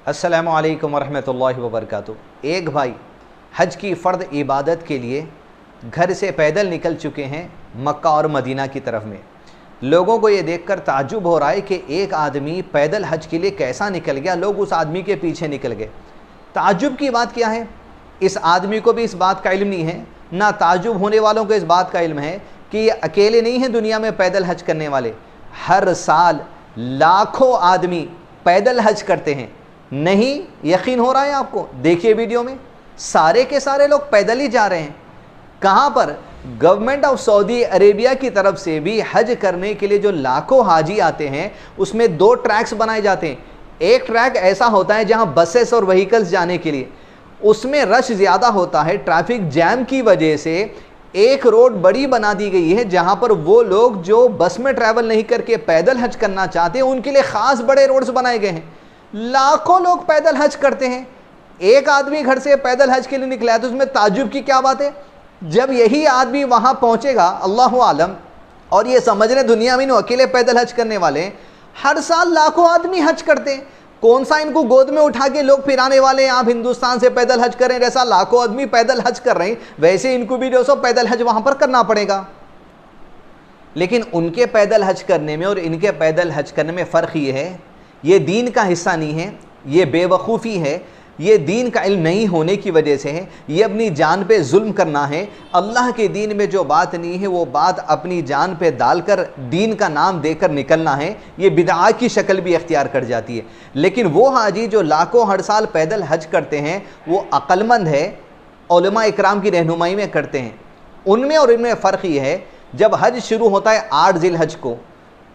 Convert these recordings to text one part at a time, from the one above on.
अस्सलामु अलैकुम वरहमतुल्लाहि वबरकातुहू। एक भाई हज की फ़र्द इबादत के लिए घर से पैदल निकल चुके हैं मक्का और मदीना की तरफ में। लोगों को ये देखकर ताज्जुब हो रहा है कि एक आदमी पैदल हज के लिए कैसा निकल गया, लोग उस आदमी के पीछे निकल गए। ताज्जुब की बात क्या है, इस आदमी को भी इस बात का इल्म नहीं है, ना ताज्जुब होने वालों को इस बात का इल्म है कि ये अकेले नहीं हैं दुनिया में पैदल हज करने वाले। हर साल लाखों आदमी पैदल हज करते हैं। नहीं यकीन हो रहा है आपको? देखिए वीडियो में, सारे के सारे लोग पैदल ही जा रहे हैं। कहाँ पर? गवर्नमेंट ऑफ सऊदी अरेबिया की तरफ से भी हज करने के लिए जो लाखों हाजी आते हैं उसमें दो ट्रैक्स बनाए जाते हैं। एक ट्रैक ऐसा होता है जहाँ बसेस और व्हीकल्स जाने के लिए, उसमें रश ज़्यादा होता है, ट्रैफिक जैम की वजह से एक रोड बड़ी बना दी गई है जहाँ पर वो लोग जो बस में ट्रैवल नहीं करके पैदल हज करना चाहते हैं उनके लिए ख़ास बड़े रोड्स बनाए गए हैं। लाखों लोग पैदल हज करते हैं। एक आदमी घर से पैदल हज के लिए निकला है तो उसमें ताज्जुब की क्या बात है? जब यही आदमी वहां पहुंचेगा अल्लाहु आलम, और ये समझ रहे दुनिया में अकेले पैदल हज करने वाले, हर साल लाखों आदमी हज करते हैं। कौन सा इनको गोद में उठा के लोग फिराने वाले हैं आप हिंदुस्तान से पैदल हज करें? जैसा लाखों आदमी पैदल हज कर रहे हैं वैसे इनको भी जो सो पैदल हज वहां पर करना पड़ेगा। लेकिन उनके पैदल हज करने में और इनके पैदल हज करने में फ़र्क ये है, ये दीन का हिस्सा नहीं है, ये बेवकूफ़ी है, ये दीन का इल्म नहीं होने की वजह से है, ये अपनी जान पे जुल्म करना है। अल्लाह के दीन में जो बात नहीं है वो बात अपनी जान पे डालकर दीन का नाम देकर निकलना है, ये बिदआ की शक्ल भी इख्तियार कर जाती है। लेकिन वो हाजी जो लाखों हर साल पैदल हज करते हैं वो अक्लमंद है, उलमा इकराम की रहनुमाई में करते हैं। उनमें और इनमें फ़र्क ये है, जब हज शुरू होता है 8 ज़िलहज को,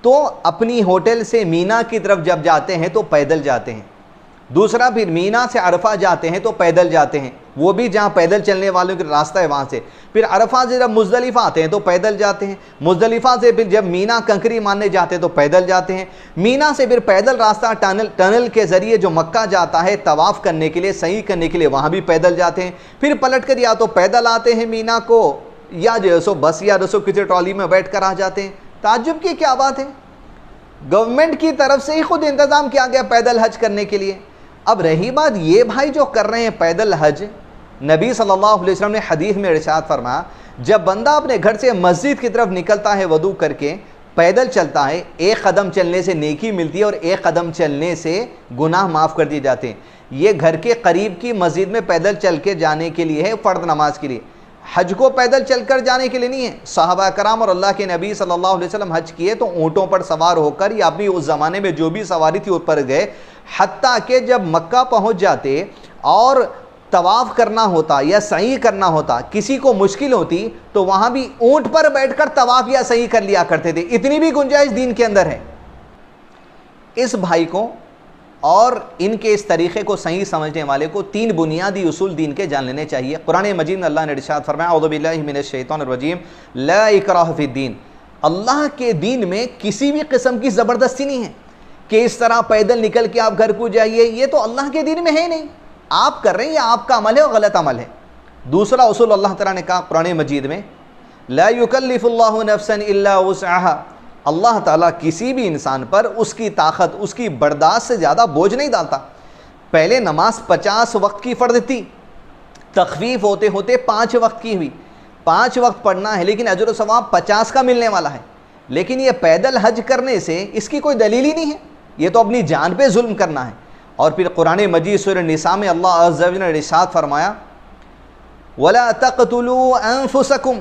तो अपनी होटल से मीना की तरफ जब जाते हैं तो पैदल जाते हैं। दूसरा फिर मीना से अरफा जाते हैं तो पैदल जाते हैं, वो भी जहाँ पैदल चलने वालों का रास्ता है वहाँ से। फिर अरफा से जब मुज़दलिफ़ा आते हैं तो पैदल जाते हैं। मुज़दलिफ़ा से फिर जब मीना कंकरी मारने जाते हैं तो पैदल जाते हैं। मीना से फिर पैदल रास्ता टनल के ज़रिए जो मक्का जाता है तवाफ़ करने के लिए, सही करने के लिए, वहाँ भी पैदल जाते हैं। फिर पलट कर या तो पैदल आते हैं मीना को, या जो सो बस या जो किसी ट्रॉली में बैठ कर आ जाते हैं। ताज्जुब की क्या बात है? गवर्नमेंट की तरफ से ही खुद इंतज़ाम किया गया पैदल हज करने के लिए। अब रही बात ये भाई जो कर रहे हैं पैदल हज, नबी सल्लल्लाहु अलैहि वसल्लम ने हदीस में इरशाद फरमाया, जब बंदा अपने घर से मस्जिद की तरफ निकलता है वदू करके, पैदल चलता है, एक कदम चलने से नेकी मिलती है और एक कदम चलने से गुनाह माफ़ कर दिए जाते हैं। ये घर के करीब की मस्जिद में पैदल चल के जाने के लिए है, फ़र्द नमाज के लिए। हज को पैदल चलकर जाने के लिए नहीं है। सहाबा कराम और अल्लाह के नबी सल्लल्लाहु अलैहि वसल्लम हज किए तो ऊँटों पर सवार होकर या अपनी उस ज़माने में जो भी सवारी थी उस पर गए। हत्ता कि जब मक्का पहुँच जाते और तवाफ़ करना होता या सही करना होता, किसी को मुश्किल होती तो वहाँ भी ऊँट पर बैठकर तवाफ़ या सही कर लिया करते थे। इतनी भी गुंजाइश दीन के अंदर है। इस भाई को और इनके इस तरीक़े को सही समझने वाले को 3 बुनियादी उसूल दीन के जान लेने चाहिए। कुरान मजीद में अल्लाह ने इरशाद फरमाया, औज़ु बिल्लाहि मिनश शैतानिर रजीम, ला इक्राह फिद्दीन। अल्लाह के दीन में किसी भी किस्म की ज़बरदस्ती नहीं है कि इस तरह पैदल निकल के आप घर को जाइए, ये तो अल्लाह के दीन में है नहीं। आप कर रहे हैं, ये आपका अमल है और गलत अमल है। दूसरा उसूल अल्लाह तआला ने कहा कुरान मजीद में, ला युकल्लिफुल्लाहु नफ्सन इल्ला वुसअहा। अल्लाह ताला किसी भी इंसान पर उसकी ताकत, उसकी बर्दाश्त से ज़्यादा बोझ नहीं डालता। पहले नमाज 50 वक्त की फ़र्ज थी, तखफीफ होते होते 5 वक्त की हुई। 5 वक्त पढ़ना है लेकिन अजर सवाब 50 का मिलने वाला है। लेकिन ये पैदल हज करने से इसकी कोई दलील ही नहीं है, ये तो अपनी जान पे जुल्म करना है। और फिर कुरान मजीद सूरह निसा में अल्लाह अज़्ज़ व जल ने इरशाद फरमाया, वला तक़तुलू अनफुसकुम,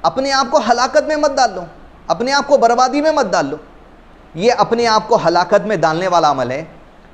अपने आप को हलाकत में मत डाल लो, अपने आप को बर्बादी में मत डाल लो। ये अपने आप को हलाकत में डालने वाला अमल है।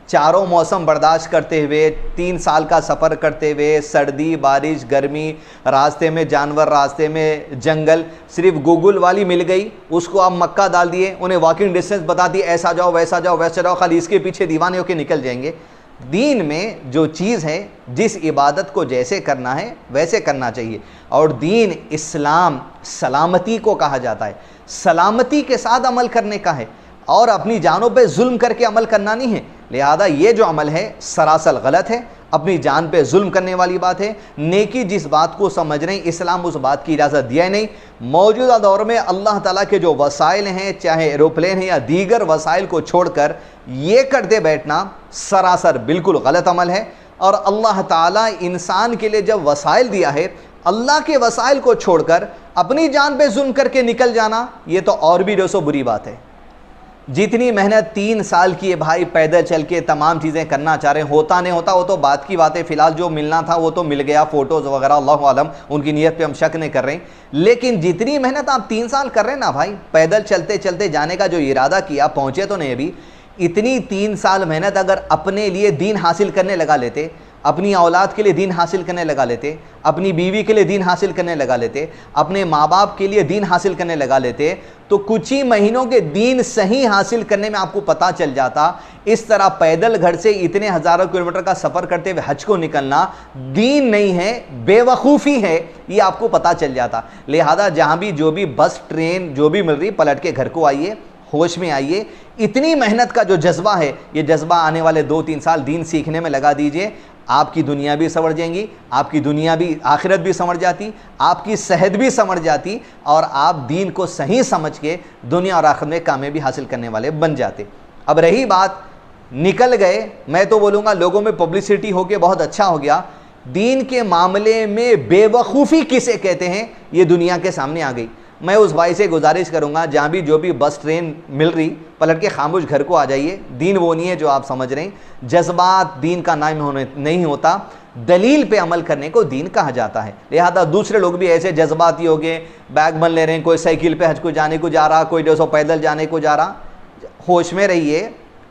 चारों मौसम बर्दाश्त करते हुए, 3 साल का सफ़र करते हुए, सर्दी, बारिश, गर्मी, रास्ते में जानवर, रास्ते में जंगल, सिर्फ गूगल वाली मिल गई, उसको आप मक्का डाल दिए, उन्हें वॉकिंग डिस्टेंस बता दिए, ऐसा जाओ वैसा जाओ वैसा जाओ, खाली इसके पीछे दीवाने होकर निकल जाएंगे। दीन में जो चीज़ है, जिस इबादत को जैसे करना है वैसे करना चाहिए। और दीन इस्लाम सलामती को कहा जाता है, सलामती के साथ अमल करने का है और अपनी जानों पे जुल्म करके अमल करना नहीं है। लिहाजा ये जो अमल है सरासर गलत है, अपनी जान पे जुल्म करने वाली बात है। नेकी जिस बात को समझ रहे हैं, इस्लाम उस बात की इजाज़त दिया नहीं। मौजूदा दौर में अल्लाह ताला के जो वसाइल हैं, चाहे एरोप्लेन है या दीगर वसाइल को छोड़कर ये करते बैठना सरासर बिल्कुल गलत अमल है। और अल्लाह ताला इंसान के लिए जब वसाइल दिया है, अल्लाह के वसाइल को छोड़कर अपनी जान पे जुल्म करके निकल जाना, ये तो और भी 200 बुरी बात है। जितनी मेहनत 3 साल की है भाई, पैदल चल के तमाम चीज़ें करना चाह रहे हैं, होता नहीं होता वो तो बात की बात है। फिलहाल जो मिलना था वो तो मिल गया, फ़ोटोज़ वगैरह अल्लाह आलम, उनकी नीयत पे हम शक नहीं कर रहे हैं। लेकिन जितनी मेहनत आप 3 साल कर रहे हैं ना भाई, पैदल चलते चलते जाने का जो इरादा किया, पहुँचे तो नहीं अभी, इतनी 3 साल मेहनत अगर अपने लिए दीन हासिल करने लगा लेते, अपनी औलाद के लिए दीन हासिल करने लगा लेते, अपनी बीवी के लिए दीन हासिल करने लगा लेते, अपने माँ बाप के लिए दीन हासिल करने लगा लेते, तो कुछ ही महीनों के दीन सही हासिल करने में आपको पता चल जाता। इस तरह पैदल घर से इतने हज़ारों किलोमीटर का सफ़र करते हुए हज को निकलना दीन नहीं है, बेवकूफ़ी है, ये आपको पता चल जाता। लिहाजा जहाँ भी जो भी बस ट्रेन जो भी मिल रही, पलट के घर को आइए, होश में आइए। इतनी मेहनत का जो जज्बा है, ये जज्बा आने वाले 2-3 साल दीन सीखने में लगा दीजिए। आपकी दुनिया भी संवर जाएंगी, आपकी दुनिया भी, आखिरत भी संवर जाती, आपकी सेहत भी संवर जाती, और आप दीन को सही समझ के दुनिया और आखिरत में कामयाबी हासिल करने वाले बन जाते। अब रही बात निकल गए, मैं तो बोलूँगा लोगों में पब्लिसिटी हो के बहुत अच्छा हो गया। दीन के मामले में बेवकूफ़ी किसे कहते हैं, ये दुनिया के सामने आ गई। मैं उस भाई से गुजारिश करूंगा, जहाँ भी जो भी बस ट्रेन मिल रही, पलट के खामोश घर को आ जाइए। दीन वो नहीं है जो आप समझ रहे हैं। जज्बात दीन का नाम होने नहीं होता, दलील पे अमल करने को दीन कहा जाता है। लिहाजा दूसरे लोग भी ऐसे जज्बाती हो गए, बैग बन ले रहे हैं, कोई साइकिल पे हज को जाने को जा रहा, कोई 200 पैदल जाने को जा रहा। होश में रहिए,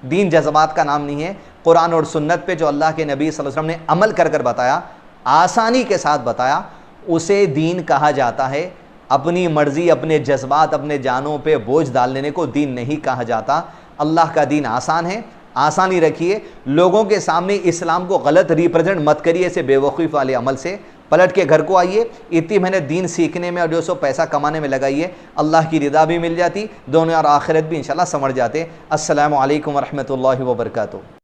दीन जज्बात का नाम नहीं है। कुरान और सुन्नत पे जो अल्लाह के नबी सल्लल्लाहु अलैहि वसल्लम ने अमल कर कर बताया, आसानी के साथ बताया, उसे दीन कहा जाता है। अपनी मर्जी, अपने जज्बात, अपने जानों पे बोझ डाल लेने को दीन नहीं कहा जाता। अल्लाह का दीन आसान है, आसानी रखिए। लोगों के सामने इस्लाम को गलत रिप्रेजेंट मत करिए ऐसे बेवकूफ़ वाले अमल से। पलट के घर को आइए, इतनी मेहनत दीन सीखने में और 200 पैसा कमाने में लगाइए, अल्लाह की रिदा भी मिल जाती, दोनों और आखिरत भी इंशाल्लाह संवर जाते। अस्सलामु अलैकुम वरहमतुल्लाहि वबरकातुहू।